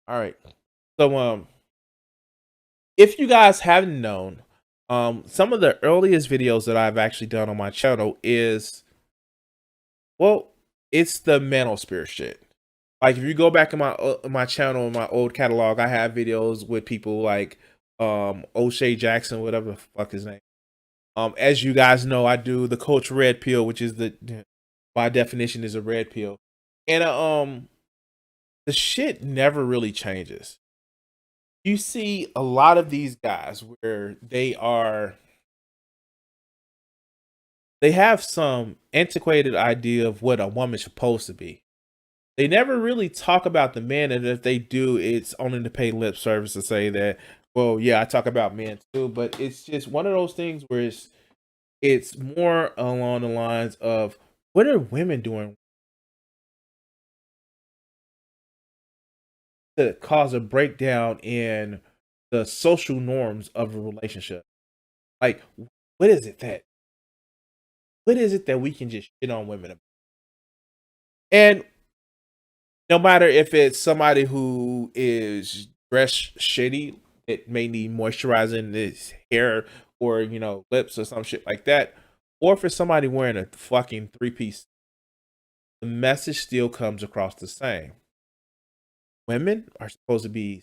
All right. So if you guys haven't known, some of the earliest videos that I've actually done on my channel is, well, it's the manosphere shit. Like if you go back in my channel, in my old catalog, I have videos with people like O'Shea Jackson, whatever the fuck his name. As you guys know, I do the Coach Red Pill, which is the by definition is a red pill. And the shit never really changes. You see a lot of these guys where they have some antiquated idea of what a woman's supposed to be. They never really talk about the men, and if they do, it's only to pay lip service to say that, well, yeah, I talk about men too, but it's just one of those things where it's more along the lines of what are women doing to cause a breakdown in the social norms of a relationship. Like, what is it that we can just shit on women about? And no matter if it's somebody who is dressed shitty, it may need moisturizing his hair or lips or some shit like that, or for somebody wearing a fucking three-piece, the message still comes across the same. Women are supposed to be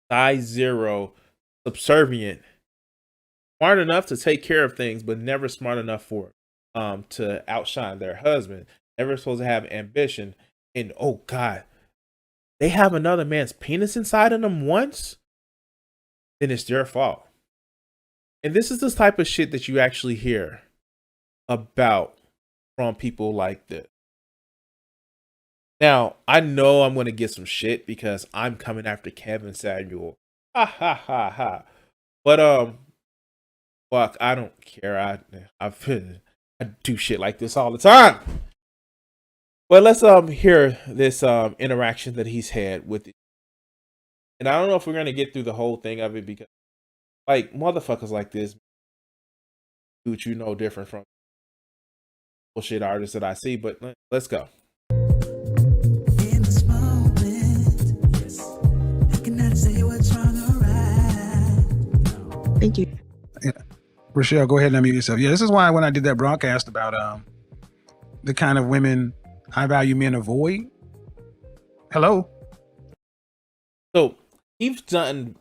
size zero, subservient, smart enough to take care of things, but never smart enough for to outshine their husband. Never supposed to have ambition. And oh god, they have another man's penis inside of them once, then it's their fault. And this is the type of shit that you actually hear about from people like this. Now, I know I'm going to get some shit because I'm coming after Kevin Samuel. Ha ha ha ha. But fuck, I don't care. I do shit like this all the time. But let's hear this interaction that he's had with it. And I don't know if we're gonna get through the whole thing of it because like motherfuckers like this do you know different from bullshit artists that I see, but let's go. Thank you. Yeah. Rochelle, go ahead and unmute yourself. Yeah, this is why when I did that broadcast about the kind of women high value men avoid. Hello. So he's done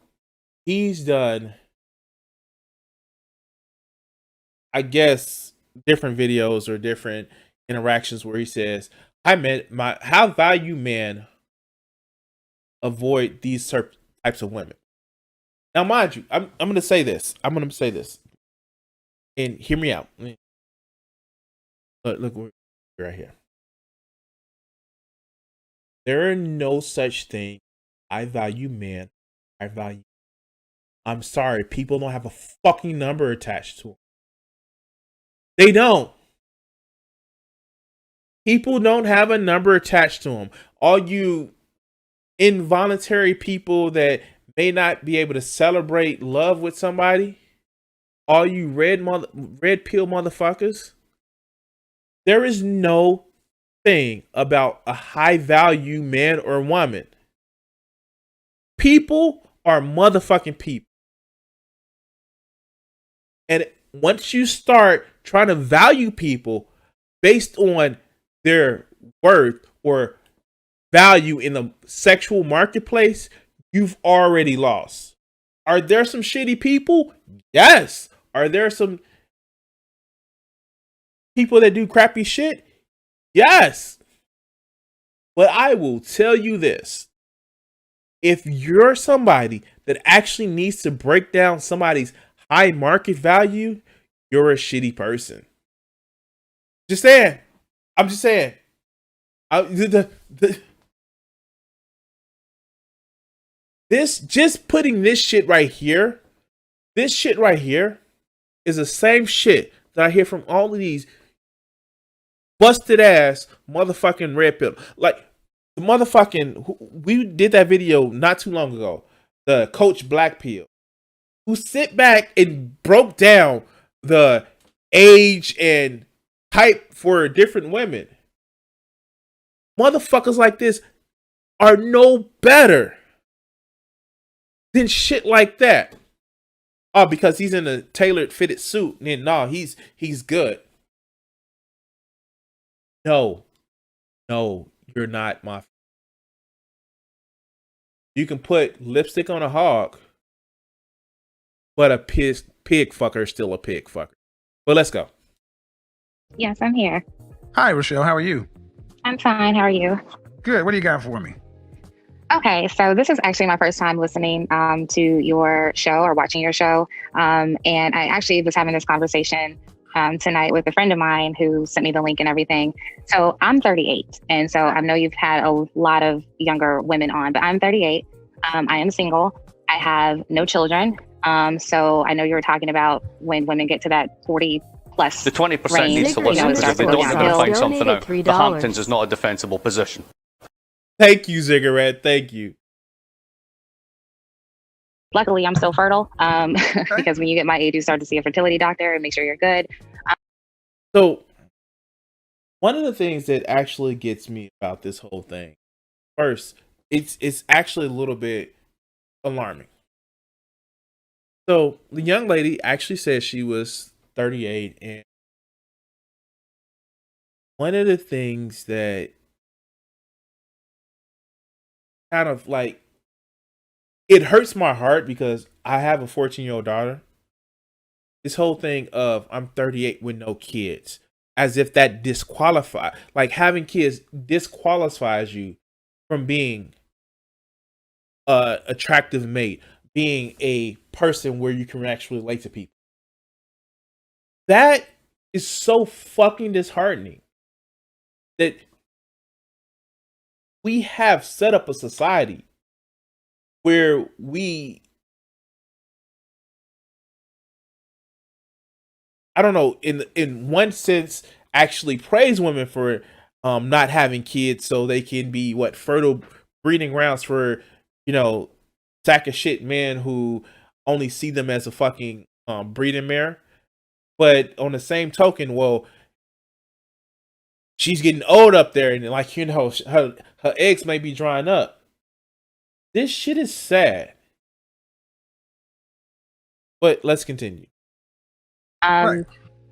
I guess different videos or different interactions where he says, I met my how value men avoid these types of women. Now, mind you, I'm going to say this. And hear me out. Look right here. There are no such thing. I value men. I value. I'm sorry, people don't have a fucking number attached to them. They don't. People don't have a number attached to them. All you involuntary people that may not be able to celebrate love with somebody, all you red pill motherfuckers, there is no thing about a high value man or woman. People are motherfucking people. And once you start trying to value people based on their worth or value in the sexual marketplace, you've already lost. Are there some shitty people? Yes. Are there some people that do crappy shit? Yes. But I will tell you this. If you're somebody that actually needs to break down somebody's high market value, you're a shitty person. Just saying. I'm just saying. This just putting this shit right here is the same shit that I hear from all of these busted ass motherfucking red pill. Like the motherfucking, we did that video not too long ago. The Coach Black Pill, who sit back and broke down the age and type for different women. Motherfuckers like this are no better than shit like that. Oh, because he's in a tailored fitted suit. Then no, he's good. No, you're not my. You can put lipstick on a hog, but a pig fucker is still a pig fucker. But let's go. Yes, I'm here. Hi, Rochelle. How are you? I'm fine. How are you? Good. What do you got for me? Okay, so this is actually my first time listening to your show or watching your show. And I actually was having this conversation tonight with a friend of mine who sent me the link and everything. So I'm 38. And so I know you've had a lot of younger women on, but I'm 38. I am single. I have no children. So I know you were talking about when women get to that 40 plus. The 20% range, needs to listen, because if they don't, they're going to find something out. The Hamptons is not a defensible position. Thank you, Ziggurat. Thank you. Luckily, I'm still fertile because when you get my age, you start to see a fertility doctor and make sure you're good. So, one of the things that actually gets me about this whole thing, first, it's actually a little bit alarming. So, the young lady actually said she was 38, and one of the things that kind of like, it hurts my heart because I have a 14-year-old daughter. This whole thing of I'm 38 with no kids, as if that like having kids disqualifies you from being a attractive mate, being a person where you can actually relate to people. That is so fucking disheartening that we have set up a society where we, I don't know, in one sense, actually praise women for not having kids so they can be fertile breeding grounds for, sack of shit men who only see them as a fucking breeding mare. But on the same token, well, she's getting old up there, and her eggs may be drying up. This shit is sad. But let's continue. Right.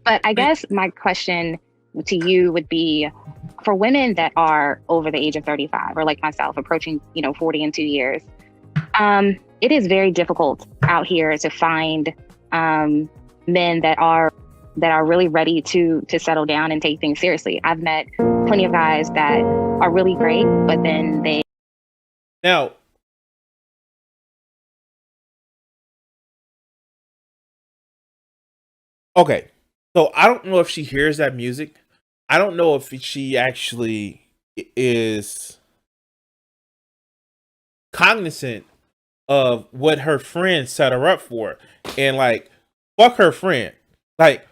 But I guess my question to you would be, for women that are over the age of 35, or like myself, approaching 40 in 2 years, it is very difficult out here to find men that are really ready to settle down and take things seriously. I've met plenty of guys that are really great, but then they. Now, okay, so I don't know if she hears that music. I don't know if she actually is cognizant of what her friend set her up for, and like, fuck her friend, like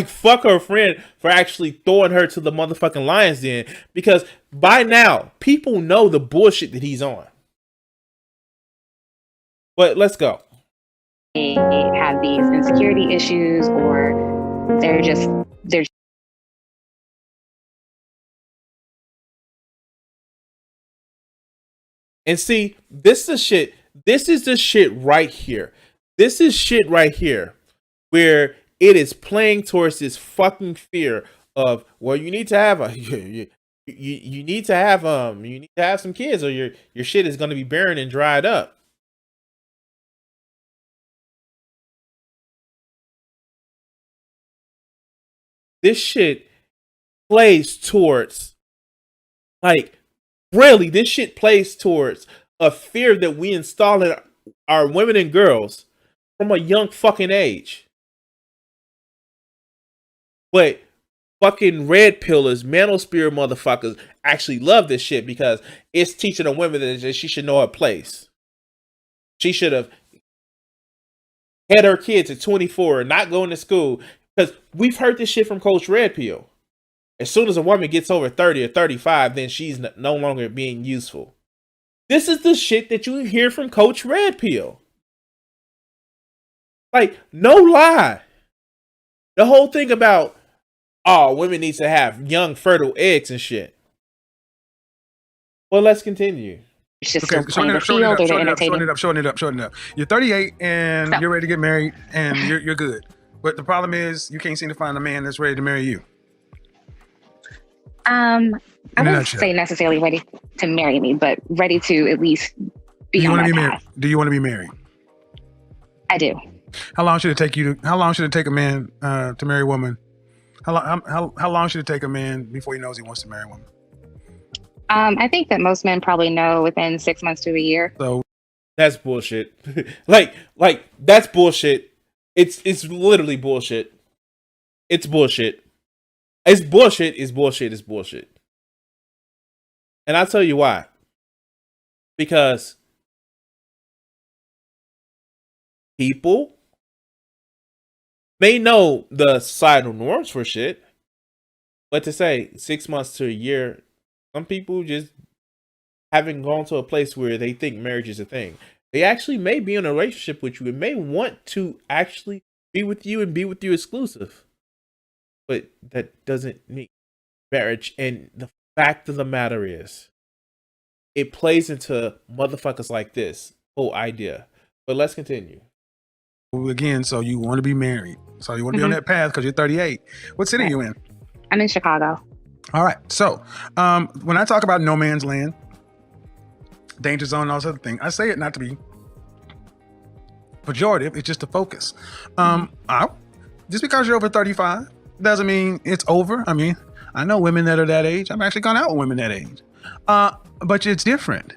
fuck her friend for actually throwing her to the motherfucking lion's den, because by now people know the bullshit that he's on. But let's go. They have these insecurity issues, or they're and see, this is the shit right here. This is shit right here where it is playing towards this fucking fear of, well, you need to have you need to have some kids, or your shit is going to be barren and dried up. This shit plays towards, like, really, this shit plays towards a fear that we install in our women and girls from a young fucking age. But fucking red pillers, manosphere motherfuckers actually love this shit because it's teaching a woman that she should know her place. She should have had her kids at 24 and not going to school, because we've heard this shit from Coach Red Pill. As soon as a woman gets over 30 or 35, then she's no longer being useful. This is the shit that you hear from Coach Red Pill. Like, no lie. The whole thing about, oh, women need to have young, fertile eggs and shit. Well, let's continue. It's just Okay, still playing the field or they're entertaining. shorten it up. You're 38 and No. you're ready to get married and you're good. But the problem is you can't seem to find a man that's ready to marry you. I wouldn't say necessarily ready to marry me, but ready to at least be on that path. Do you want to be married? I do. How long should it take a man to marry a woman? How long should it take a man before he knows he wants to marry a woman? I think that most men probably know within 6 months to a year. So that's bullshit. like that's bullshit. It's literally bullshit. It's bullshit. It's bullshit. It's bullshit. It's bullshit. And I'll tell you why. Because people may know the societal norms for shit, but to say 6 months to a year, some people just haven't gone to a place where they think marriage is a thing. They actually may be in a relationship with you and may want to actually be with you and be with you exclusive. But that doesn't mean marriage. And the fact of the matter is, it plays into motherfuckers like this whole idea. But let's continue. Again, so you want to be married. So you want to be on that path because you're 38. What city are you in? I'm in Chicago. All right. So when I talk about no man's land, danger zone, and all those other things, I say it not to be pejorative. It's just to focus. Just because you're over 35 doesn't mean it's over. I mean, I know women that are that age. I've actually gone out with women that age. But it's different.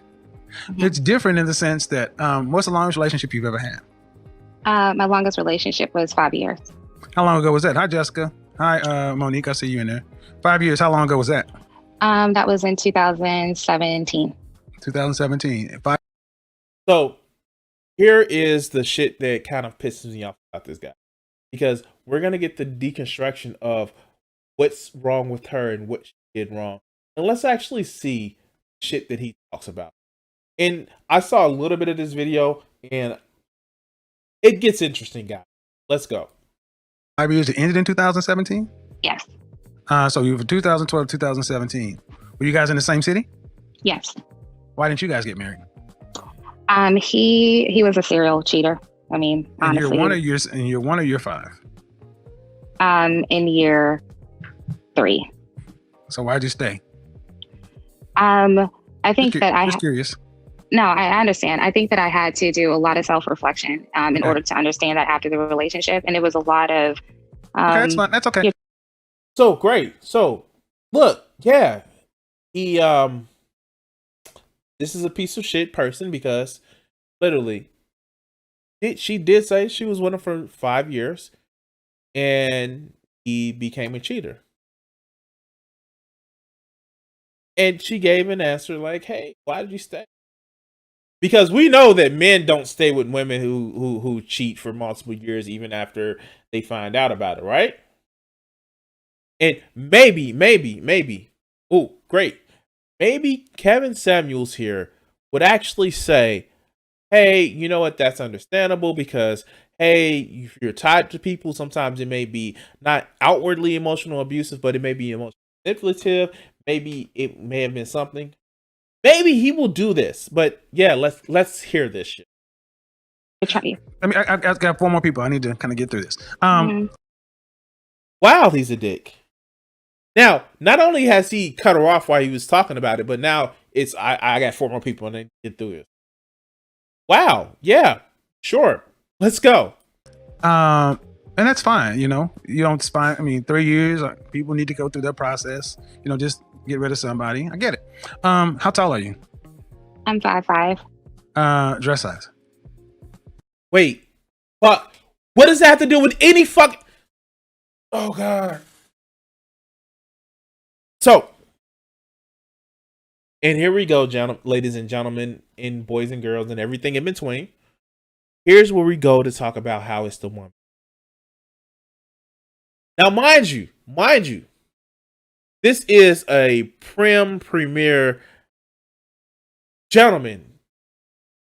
It's different in the sense that what's the longest relationship you've ever had? My longest relationship was 5 years. How long ago was that? Hi, Jessica. Hi, Monique. I see you in there. 5 years. How long ago was that? That was in 2017. 2017. So here is the shit that kind of pisses me off about this guy. Because we're going to get the deconstruction of what's wrong with her and what she did wrong. And let's actually see shit that he talks about. And I saw a little bit of this video and it gets interesting, guys. Let's go. 5 years that ended in 2017? Yes. So you were 2012, 2017. Were you guys in the same city? Yes. Why didn't you guys get married? He was a serial cheater. I mean, honestly. And you're 1 or year 5? In year 3. So why'd you stay? I think just curious. No, I understand. I think that I had to do a lot of self-reflection in order to understand that after the relationship. And it was a lot of... okay, that's fine. That's okay. So, great. So, look, yeah. He, this is a piece of shit person because, literally, she did say she was with him for 5 years. And he became a cheater. And she gave an answer like, hey, why did you stay? Because we know that men don't stay with women who cheat for multiple years even after they find out about it, right? And maybe, oh, great. Maybe Kevin Samuels here would actually say, hey, you know what, that's understandable because, hey, if you're tied to people, sometimes it may be not outwardly emotional abusive, but it may be emotional manipulative. Maybe it may have been something. Maybe he will do this, but yeah, let's hear this shit. I mean, I've got 4 more people. I need to kind of get through this. Wow, he's a dick. Now, not only has he cut her off while he was talking about it, but now it's I got 4 more people and I need to get through this. Wow, yeah, sure, let's go. And that's fine. You know, you don't spy. I mean, 3 years. People need to go through their process. You know, just get rid of somebody. I get it. How tall are you? I'm 5'5". Dress size. Wait, but what does that have to do with any fuck? Oh God. So, and here we go, ladies and gentlemen, and boys and girls, and everything in between. Here's where we go to talk about how it's the woman. Now, mind you, this is a premier gentleman,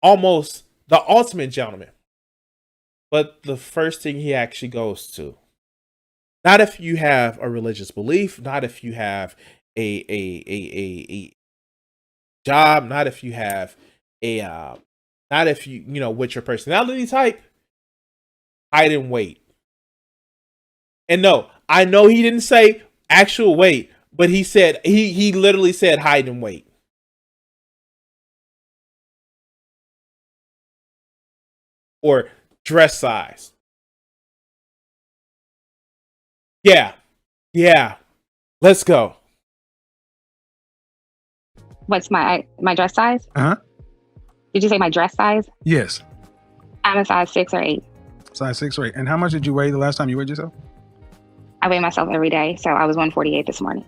almost the ultimate gentleman. But the first thing he actually goes to, not if you have a religious belief, not if you have a job, not if you have a, not if you know, with your personality type, height and weight. And no, I know he didn't say actual weight, but he said, he literally said height and weight. Or dress size. Yeah. Let's go. What's my dress size? Did you say my dress size? Yes. I'm a size 6 or 8. Size 6 or 8. And how much did you weigh the last time you weighed yourself? I weigh myself every day, so I was 148 this morning.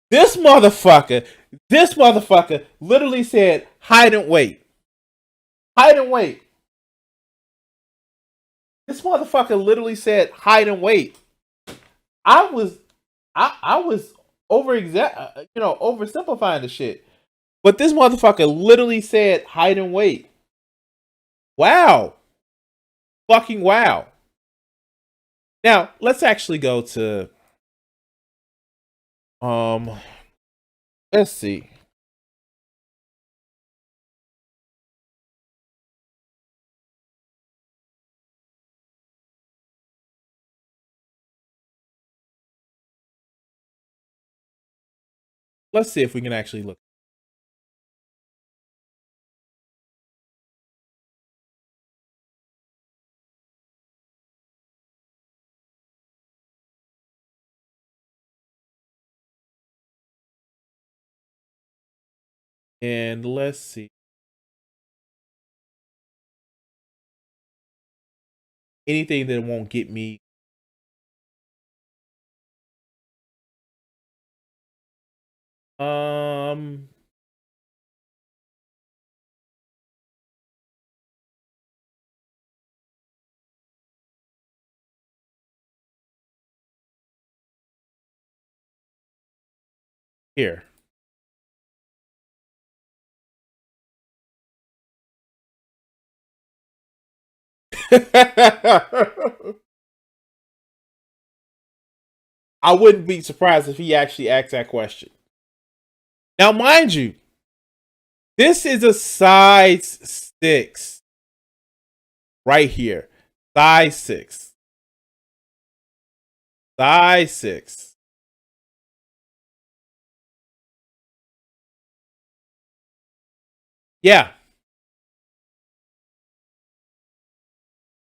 This motherfucker literally said height and weight. Height and weight. This motherfucker literally said height and weight. I was oversimplifying the shit. But this motherfucker literally said height and weight. Wow. Fucking wow. Now, let's actually go to let's see. Let's see if we can actually look. And let's see. Anything that won't get me. Here. I wouldn't be surprised if he actually asked that question. Now, mind you, this is a size 6 right here. Size 6. Size 6. Yeah.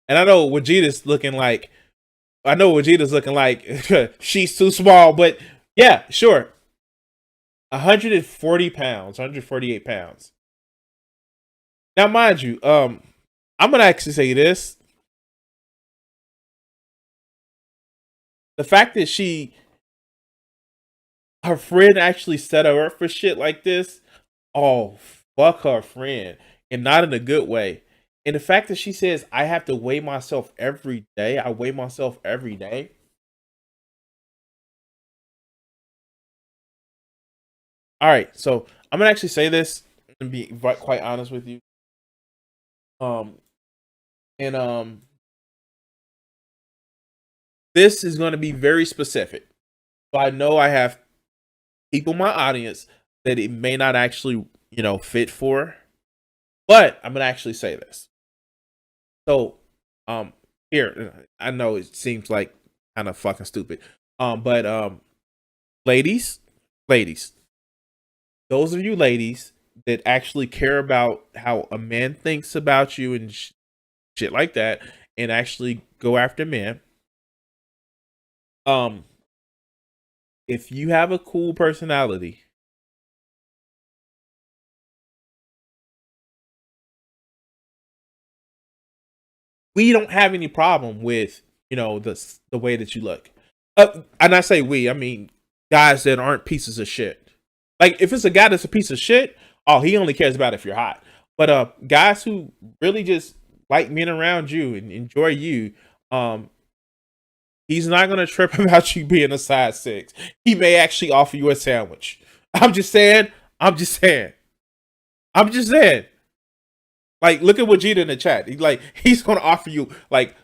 And I know Vegeta's looking like, she's too small, but yeah, sure. 140 pounds, 148 pounds. Now, mind you, I'm going to actually say this. The fact that her friend actually set her up for shit like this, oh, fuck her friend. And not in a good way. And the fact that she says, I have to weigh myself every day. I weigh myself every day. All right. So I'm going to actually say this and be quite honest with you. This is going to be very specific. So I know I have people in my audience that it may not actually, fit for. But I'm going to actually say this. So, here, I know it seems like kind of fucking stupid. But ladies, those of you ladies that actually care about how a man thinks about you and shit like that, and actually go after men, if you have a cool personality, we don't have any problem with, the way that you look. And I say we, I mean guys that aren't pieces of shit. Like, if it's a guy that's a piece of shit, oh, he only cares about if you're hot. But guys who really just like being around you and enjoy you, he's not gonna trip about you being a size 6. He may actually offer you a sandwich. I'm just saying. Like, Like, look at Vegeta in the chat. He's gonna offer you like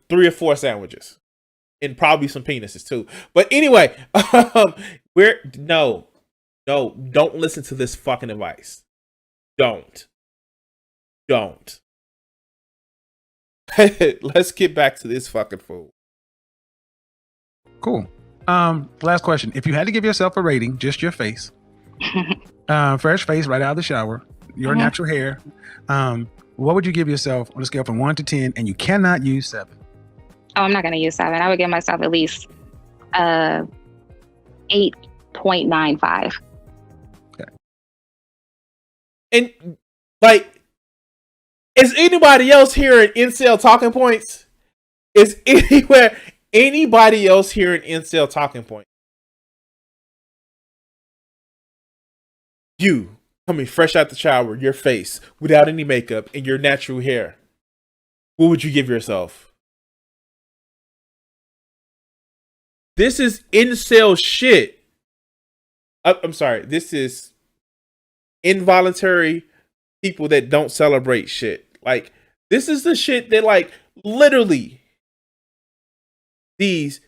3 or 4 sandwiches. And probably some penises too. But anyway, don't listen to this fucking advice. Don't. Let's get back to this fucking fool. Cool. Last question. If you had to give yourself a rating, just your face, fresh face right out of the shower, your natural hair, what would you give yourself on a scale from 1 to 10? And you cannot use 7. Oh, I'm not going to use 7. I would give myself at least 8.95. Okay. And like, is anybody else hearing incel talking points? Is anybody else hearing incel talking points? You coming fresh out the shower, your face without any makeup and your natural hair. What would you give yourself? This is incel shit. I'm sorry. This is involuntary people that don't celebrate shit. Like, this is the shit that, like, literally these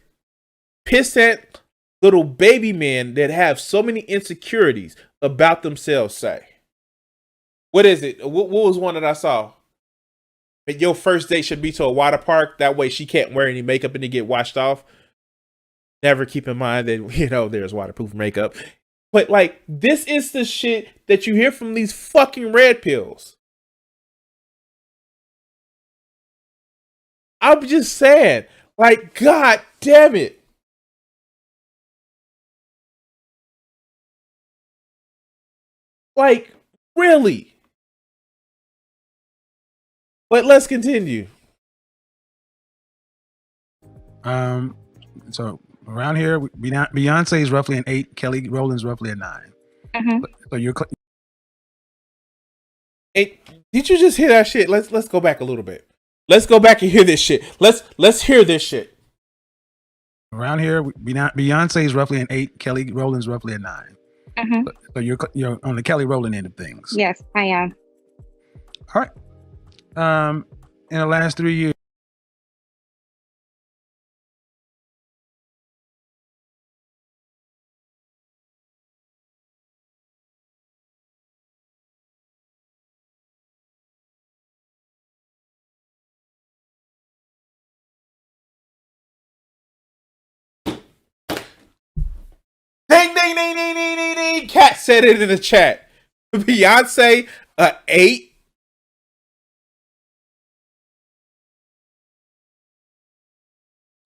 pissant little baby men that have so many insecurities about themselves say. What is it? What was one that I saw? But your first date should be to a water park. That way she can't wear any makeup and it get washed off. Never keep in mind that, there's waterproof makeup. But, like, this is the shit that you hear from these fucking red pills. I'm just saying, like, God damn it. Like, really? But let's continue. So around here, Beyonce is roughly an 8. Kelly Rowland's roughly a 9. So you're. Hey, did you just hear that shit? Let's go back a little bit. Let's go back and hear this shit. Let's hear this shit. Around here, Beyonce is roughly an 8. Kelly Rowland's roughly a 9. So you're on the Kelly Rowland end of things. Yes, I am. All right. In the last 3 years. Ding, ding, ding, ding, ding, ding, ding. Cat said it in the chat. Beyonce, 8.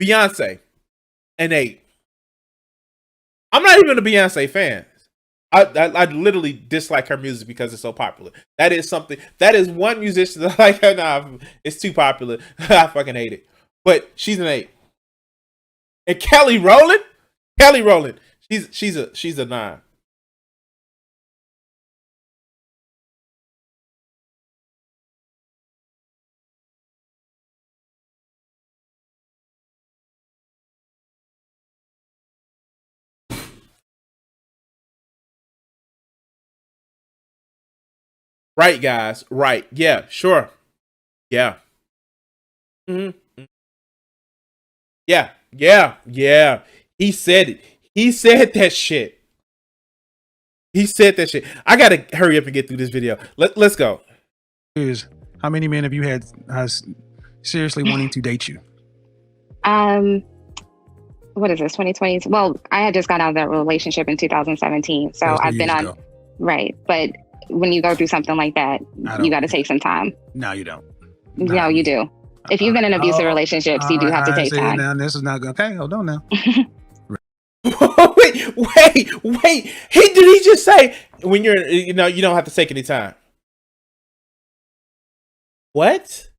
Beyonce, an 8. I'm not even a Beyonce fan. I literally dislike her music because it's so popular. That is one musician that I like. Nah, it's too popular. I fucking hate it. But she's an 8. And Kelly Rowland, she's a 9. Right, guys. Right. Yeah, sure. Yeah. Mm-hmm. Yeah. He said it. He said that shit. I gotta hurry up and get through this video. Let's go. How many men have you had seriously wanting to date you? What is this, 2020? Well, I had just got out of that relationship in 2017. So I've been on, right. But when you go through something like that, you got to take some time. No, you don't. No, you do. If you've been in abusive relationships, you do have to take time. Now this is not good. Okay, hold on now. Wait. Did he just say when you're, you don't have to take any time? What?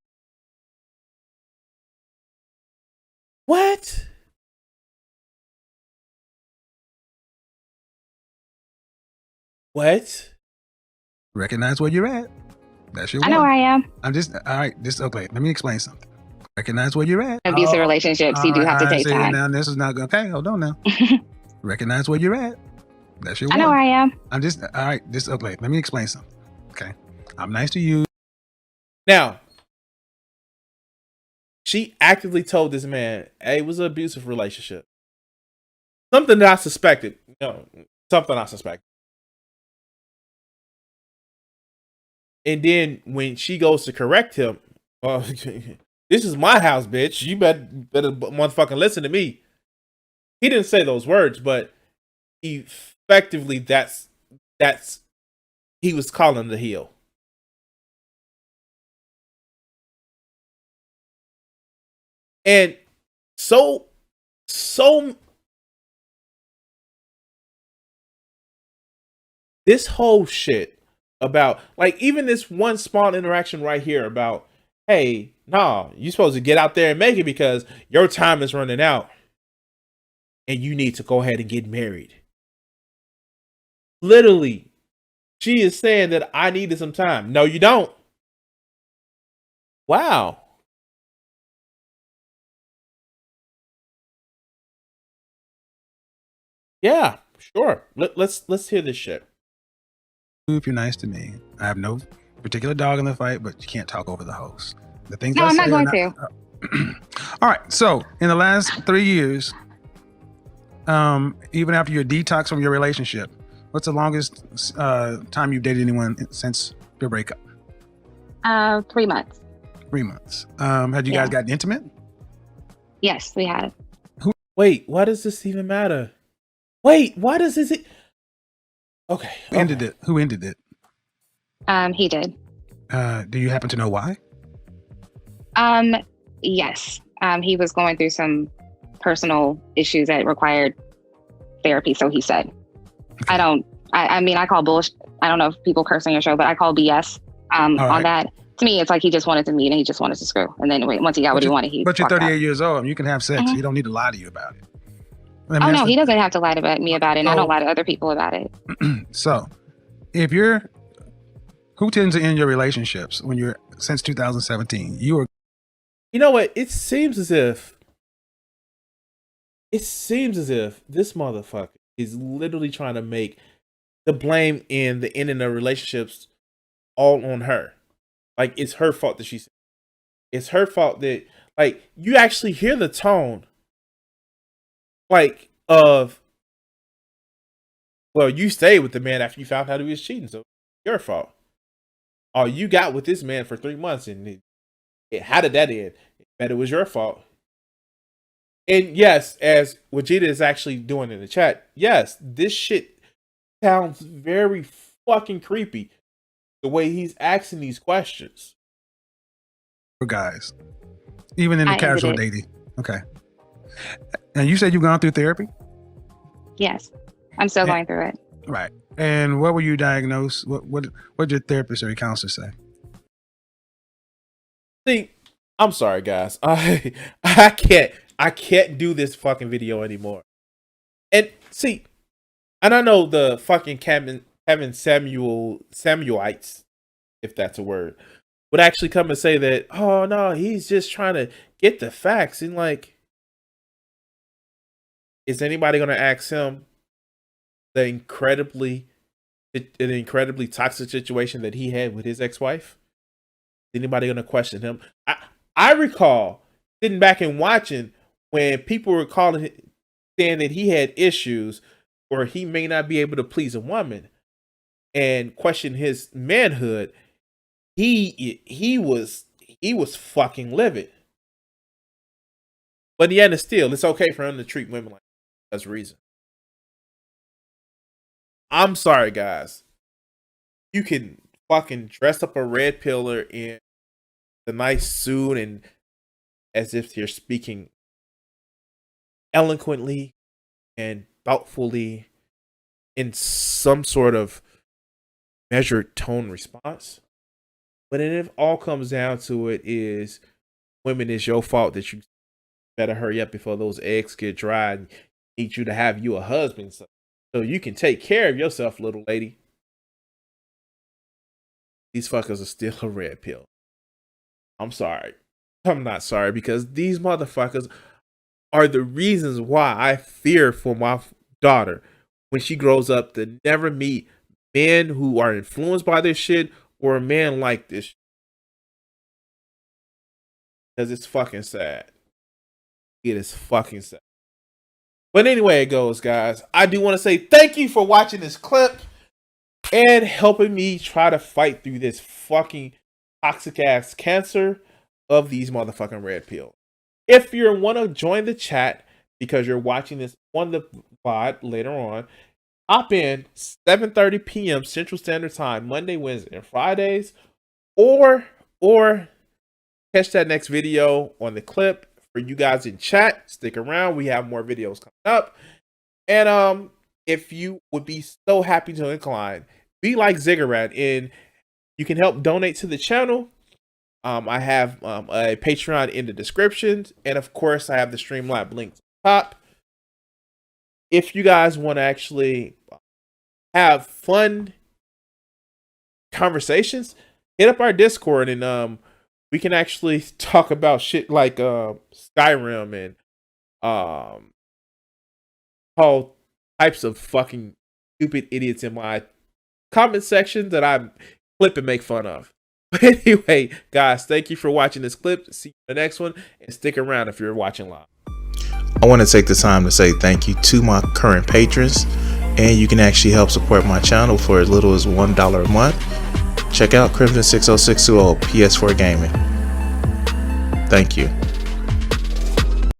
What? What? Recognize where you're at. That's your I know where I am. I'm just, all right, okay, let me explain something. Recognize where you're at. Abusive relationships, you do have to take time. Now this is not good. Okay, hold on now. Recognize where you're at. That's your I know where I am. I'm just, all right, okay, let me explain something. Okay. I'm nice to you. Now, she actively told this man, hey, it was an abusive relationship. Something that I suspected. Something I suspected. And then when she goes to correct him, this is my house, bitch. You better motherfucking listen to me. He didn't say those words, but effectively that's he was calling the heel. And so this whole shit about, like, even this one small interaction right here about, hey, nah, you're supposed to get out there and make it because your time is running out and you need to go ahead and get married. Literally, she is saying that I needed some time. No, you don't. Wow. Yeah, sure. Let's hear this shit. If you're nice to me, I have no particular dog in the fight, but you can't talk over the host. The things No, I I'm say not going to. All right. So in the last 3 years, even after your detox from your relationship, what's the longest time you've dated anyone since your breakup? 3 months. 3 months. Had you guys gotten intimate? Yes, we had. Wait, why does this even matter? Wait, why does this? Okay. Who ended it? Who ended it? He did. Do you happen to know why? Yes. He was going through some personal issues that required therapy, so he said. Okay. I mean, I call bullshit. I don't know if people curse on your show, but I call BS on that. To me, it's like he just wanted to meet and he just wanted to screw. And then once he got what he wanted, But you're 38 years old. You can have sex. You don't need to lie to you about it. No, he doesn't have to lie to me about it. And I don't lie to other people about it. So, who tends to end your relationships when you're since 2017? You know what? It seems as if this motherfucker is literally trying to make the blame in the ending of relationships all on her. Like, it's her fault that it's her fault that, like, you actually hear the tone, like, of, well, you stayed with the man after you found out he was cheating, so it's your fault. Oh, you got with this man for 3 months, and how did that end? But it was your fault. And yes, as Wajida is actually doing in the chat, yes, this shit sounds very fucking creepy. The way he's asking these questions. For guys, even in the casual dating. Okay. And you said you've gone through therapy? Yes. I'm still going through it. Right. And what were you diagnosed? What did your therapist or your counselor say? See, I'm sorry, guys. I can't do this fucking video anymore. And see, and I know the fucking Kevin Samuelites, if that's a word, would actually come and say that, oh no, he's just trying to get the facts. And like, is anybody gonna ask him the incredibly toxic situation that he had with his ex-wife? Is anybody gonna question him? I recall sitting back and watching when people were saying that he had issues or he may not be able to please a woman and question his manhood. He was fucking livid. But the end is still, it's okay for him to treat women like that. That's a reason. I'm sorry, guys. You can fucking dress up a red pillar in the nice suit and as if you're speaking eloquently and thoughtfully in some sort of measured tone response. But if all comes down to it is women, it's your fault that you better hurry up before those eggs get dry and need you to have you a husband so you can take care of yourself, little lady. These fuckers are still a red pill. I'm sorry. I'm not sorry because these motherfuckers are the reasons why I fear for my daughter when she grows up to never meet men who are influenced by this shit or a man like this. because it's fucking sad. It is fucking sad. But anyway, it goes, guys. I do want to say thank you for watching this clip and helping me try to fight through this fucking toxic ass cancer of these motherfucking red pills. If you want to join the chat because you're watching this on the VOD later on, hop in 7:30 p.m. Central Standard Time, Monday, Wednesday, and Fridays, or catch that next video on the clip. For you guys in chat, stick around. We have more videos coming up. And if you would be so happy to incline, be like Ziggurat, and you can help donate to the channel. I have a Patreon in the description, and of course, I have the Streamlab link top. If you guys want to actually have fun conversations, hit up our Discord, and we can actually talk about shit like Skyrim and all types of fucking stupid idiots in my comment section that I clip and make fun of. But anyway, guys, thank you for watching this clip. See you in the next one, and stick around if you're watching live. I want to take the time to say thank you to my current patrons, and you can actually help support my channel for as little as $1 a month. Check out Crimson60620 PS4 Gaming. Thank you.